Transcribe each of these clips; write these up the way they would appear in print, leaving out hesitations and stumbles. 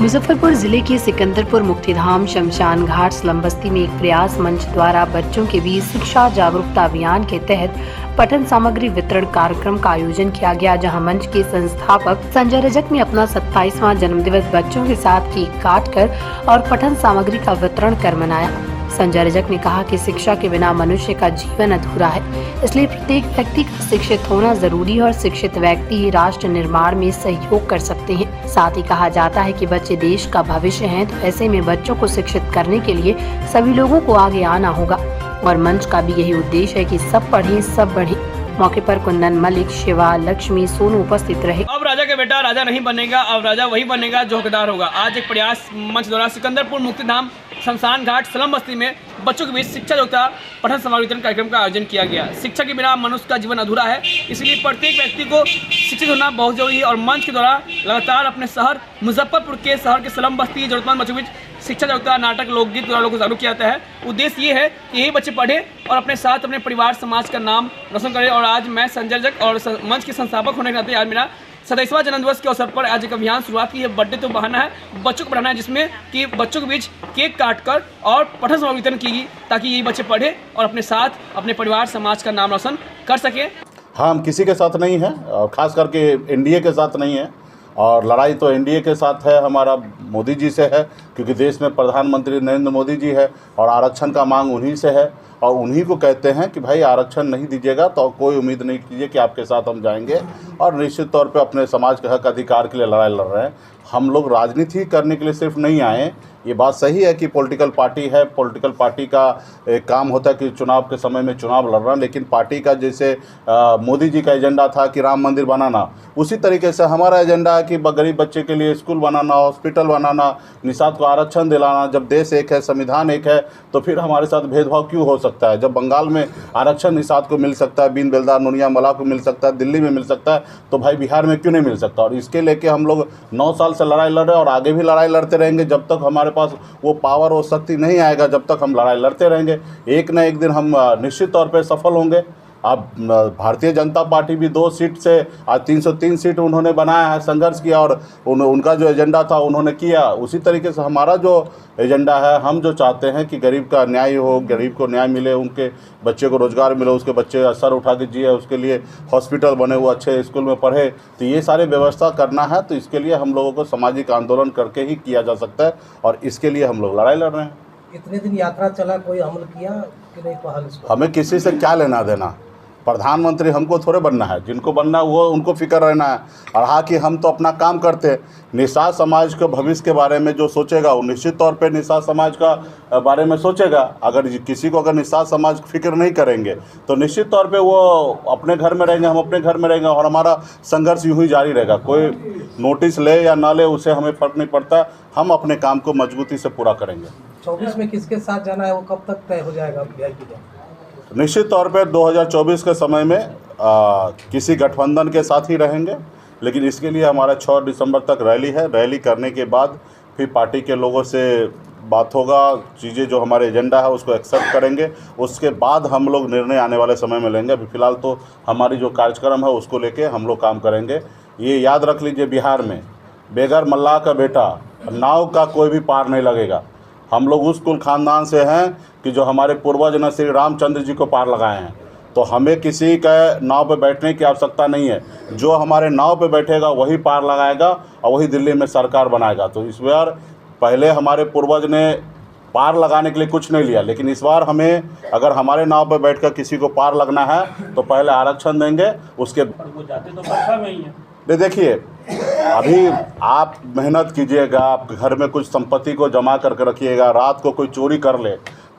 मुजफ्फरपुर जिले के सिकंदरपुर मुक्तिधाम शमशान घाट स्लम बस्ती में एक प्रयास मंच द्वारा बच्चों के बीच शिक्षा जागरूकता अभियान के तहत पठन सामग्री वितरण कार्यक्रम का आयोजन किया गया, जहां मंच के संस्थापक संजय रजक ने अपना 27वां जन्मदिवस बच्चों के साथ केक काटकर और पठन सामग्री का वितरण कर मनाया। संजय रजक ने कहा कि शिक्षा के बिना मनुष्य का जीवन अधूरा है, इसलिए प्रत्येक व्यक्ति का शिक्षित होना जरूरी है और शिक्षित व्यक्ति ही राष्ट्र निर्माण में सहयोग कर सकते हैं। साथ ही कहा जाता है कि बच्चे देश का भविष्य हैं, तो ऐसे में बच्चों को शिक्षित करने के लिए सभी लोगों को आगे आना होगा और मंच का भी यही उद्देश्य है कि सब पढ़ें सब बढ़ें। मौके पर कुंदन मलिक, शिवा, लक्ष्मी, सोनू उपस्थित रहे। अब राजा का बेटा राजा नहीं बनेगा, अब राजा वही बनेगा जो हकदार होगा। आज एक प्रयास मंच द्वारा सिकंदरपुर मुक्तिधाम शमशान घाट स्लम बस्ती में बच्चों के बीच शिक्षा जागरूकता पठन सामग्री वितरण कार्यक्रम का आयोजन किया गया। शिक्षा के बिना मनुष्य का जीवन अधूरा है, इसलिए प्रत्येक व्यक्ति को शिक्षित होना बहुत जरूरी है और मंच के द्वारा लगातार अपने शहर मुजफ्फरपुर के शहर के स्लम बस्ती जरूरतमंद बच्चों के बीच शिक्षा जागरूकता नाटक लोकगीत द्वारा लोगों को जागरूक किया जाता है। उद्देश्य ये है कि यही बच्चे पढ़े और अपने साथ अपने परिवार समाज का नाम रोशन करें। और आज मैं संजय रजक और मंच के संस्थापक होने के नाते आज मेरा 27वां जन्मदिवस के अवसर पर आज एक अभियान शुरुआत की है। बर्थडे तो बहाना है, बच्चों को पढ़ाना है, जिसमें कि बच्चों के बीच केक काटकर और पठन सामग्री वितरण की ताकि ये बच्चे पढ़े और अपने साथ अपने परिवार समाज का नाम रोशन कर सके। हाँ, हम किसी के साथ नहीं हैं और ख़ास करके एनडीए के साथ नहीं है और लड़ाई तो एनडीए के साथ है, हमारा मोदी जी से है, क्योंकि देश में प्रधानमंत्री नरेंद्र मोदी जी है और आरक्षण का मांग उन्हीं से है और उन्हीं को कहते हैं कि भाई आरक्षण नहीं दीजिएगा तो कोई उम्मीद नहीं कीजिए कि आपके साथ हम जाएंगे। और निश्चित तौर पे अपने समाज के हक अधिकार के लिए लड़ाई लड़ रहे हैं। हम लोग राजनीति करने के लिए सिर्फ नहीं आए। ये बात सही है कि पॉलिटिकल पार्टी है, पॉलिटिकल पार्टी का एक काम होता है कि चुनाव के समय में चुनाव लड़ना, लेकिन पार्टी का जैसे मोदी जी का एजेंडा था कि राम मंदिर बनाना, उसी तरीके से हमारा एजेंडा है कि गरीब बच्चे के लिए स्कूल बनाना, हॉस्पिटल बनाना, निषाद को आरक्षण दिलाना। जब देश एक है, संविधान एक है, तो फिर हमारे साथ भेदभाव क्यों हो सकता है? जब बंगाल में आरक्षण निषाद को मिल सकता है, बीन बेलदार नूनिया मला को मिल सकता है, दिल्ली में मिल सकता है, तो भाई बिहार में क्यों नहीं मिल सकता? और इसके लेके हम लोग 9 साल से लड़ाई लड़ रहे हैं और आगे भी लड़ाई लड़ते रहेंगे। जब तक हमारे पास वो पावर और शक्ति नहीं आएगा, जब तक हम लड़ाई लड़ते रहेंगे। एक न एक दिन हम निश्चित तौर पे सफल होंगे। अब भारतीय जनता पार्टी भी 2 सीट से आज 303 सीट उन्होंने बनाया है, संघर्ष किया और उनका जो एजेंडा था उन्होंने किया। उसी तरीके से हमारा जो एजेंडा है, हम जो चाहते हैं कि गरीब का न्याय हो, गरीब को न्याय मिले, उनके बच्चे को रोज़गार मिले, उसके बच्चे सर उठा के जिए, उसके लिए हॉस्पिटल बने, वो अच्छे स्कूल में पढ़े, तो ये सारे व्यवस्था करना है। तो इसके लिए हम लोगों को सामाजिक आंदोलन करके ही किया जा सकता है और इसके लिए हम लोग लड़ाई लड़ रहे हैं। इतने दिन यात्रा चला, कोई अमल किया कि नहीं? पहल हमें किसी से क्या लेना देना? प्रधानमंत्री हमको थोड़े बनना है, जिनको बनना है वो उनको फिक्र रहना है। और हाँ कि हम तो अपना काम करते हैं। निषाद समाज के भविष्य के बारे में जो सोचेगा वो निश्चित तौर पे निषाद समाज का बारे में सोचेगा। अगर किसी को अगर निषाद समाज फिक्र नहीं करेंगे तो निश्चित तौर पे वो अपने घर में रहेंगे, हम अपने घर में रहेंगे और हमारा संघर्ष यूँ ही जारी रहेगा। कोई नोटिस ले या ना ले उससे हमें फ़र्क नहीं पड़ता, हम अपने काम को मजबूती से पूरा करेंगे। 24 में किसके साथ जाना है वो कब तक तय हो जाएगा? निश्चित तौर पे 2024 के समय में किसी गठबंधन के साथ ही रहेंगे, लेकिन इसके लिए हमारा 6 दिसंबर तक रैली है। रैली करने के बाद फिर पार्टी के लोगों से बात होगा, चीज़ें जो हमारे एजेंडा है उसको एक्सेप्ट करेंगे, उसके बाद हम लोग निर्णय आने वाले समय में लेंगे। अभी फ़िलहाल तो हमारी जो कार्यक्रम है उसको लेके हम लोग काम करेंगे। ये याद रख लीजिए, बिहार में बेगर मल्लाह का बेटा नाव का कोई भी पार नहीं लगेगा। हम लोग उस कुल खानदान से हैं कि जो हमारे पूर्वज ने श्री रामचंद्र जी को पार लगाए हैं, तो हमें किसी का नाव पे बैठने की आवश्यकता नहीं है। जो हमारे नाव पे बैठेगा वही पार लगाएगा और वही दिल्ली में सरकार बनाएगा। तो इस बार पहले हमारे पूर्वज ने पार लगाने के लिए कुछ नहीं लिया, लेकिन इस बार हमें अगर हमारे नाव पे बैठकर किसी को पार लगना है तो पहले आरक्षण देंगे, उसके जाते तो बरसा में ही है। देखिए, अभी आप मेहनत कीजिएगा, आप घर में कुछ संपत्ति को जमा करके रखिएगा, रात को कोई चोरी कर ले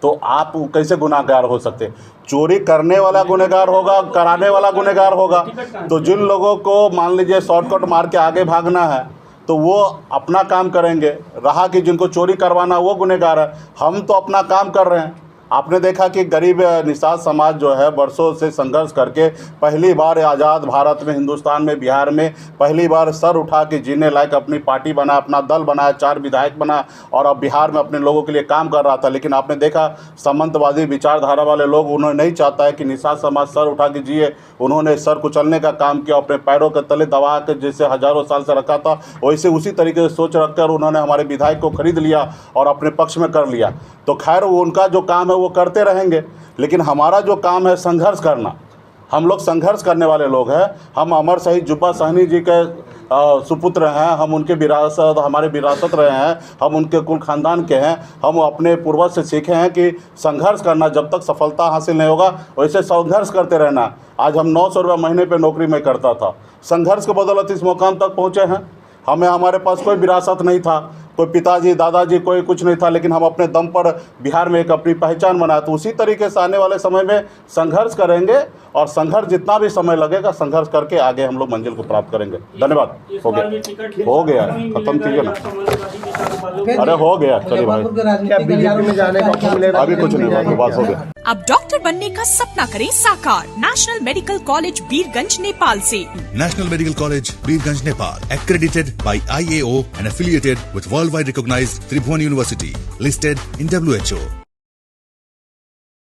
तो आप कैसे गुनहगार हो सकते? चोरी करने वाला गुनहगार होगा, कराने वाला गुनहगार होगा। तो जिन लोगों को मान लीजिए शॉर्टकट मार के आगे भागना है तो वो अपना काम करेंगे, रहा कि जिनको चोरी करवाना वो गुनहगार है। हम तो अपना काम कर रहे हैं, आपने देखा कि गरीब निषाद समाज जो है वर्षों से संघर्ष करके पहली बार आज़ाद भारत में, हिंदुस्तान में, बिहार में पहली बार सर उठा के जीने लायक अपनी पार्टी बना, अपना दल बनाया, 4 विधायक बना और अब बिहार में अपने लोगों के लिए काम कर रहा था। लेकिन आपने देखा सामंतवादी विचारधारा वाले लोग, उन्होंने नहीं चाहता है कि निषाद समाज सर उठा के जिए। उन्होंने सर कुचलने का काम किया, अपने पैरों के तले दबा के जैसे हज़ारों साल से रखा था वैसे उसी तरीके से सोच रखकर उन्होंने हमारे विधायक को खरीद लिया और अपने पक्ष में कर लिया। तो खैर उनका जो काम है वो करते रहेंगे, लेकिन हमारा जो काम है संघर्ष करना। हम लोग संघर्ष करने वाले लोग हैं। हम अमर शहीद जुब्बा सहनी जी के सुपुत्र हैं, हम उनके विरासत, हमारे विरासत रहे हैं, हम उनके कुल खानदान के हैं। हम अपने पूर्वज से सीखे हैं कि संघर्ष करना, जब तक सफलता हासिल नहीं होगा वैसे संघर्ष करते रहना। आज हम 900 रुपये महीने पे नौकरी में करता था, संघर्ष के बदौलत इस मुकाम तक पहुँचे हैं। हमारे पास कोई विरासत नहीं था, कोई पिताजी दादाजी कोई कुछ नहीं था, लेकिन हम अपने दम पर बिहार में एक अपनी पहचान बनाए। तो उसी तरीके से आने वाले समय में संघर्ष करेंगे और संघर्ष जितना भी समय लगेगा संघर्ष करके आगे हम लोग मंजिल को प्राप्त करेंगे। धन्यवाद। हो गया खत्म कीजिए ना। अरे हो गया, चलिए भाई, अभी कुछ नहीं हुआ, बात हो गया। अब डॉक्टर बनने का सपना करें साकार national medical college Birgunj Nepal से। National Medical College, Birganj, Nepal, accredited by IAO and affiliated with worldwide recognized Tribhuvan University, listed in WHO.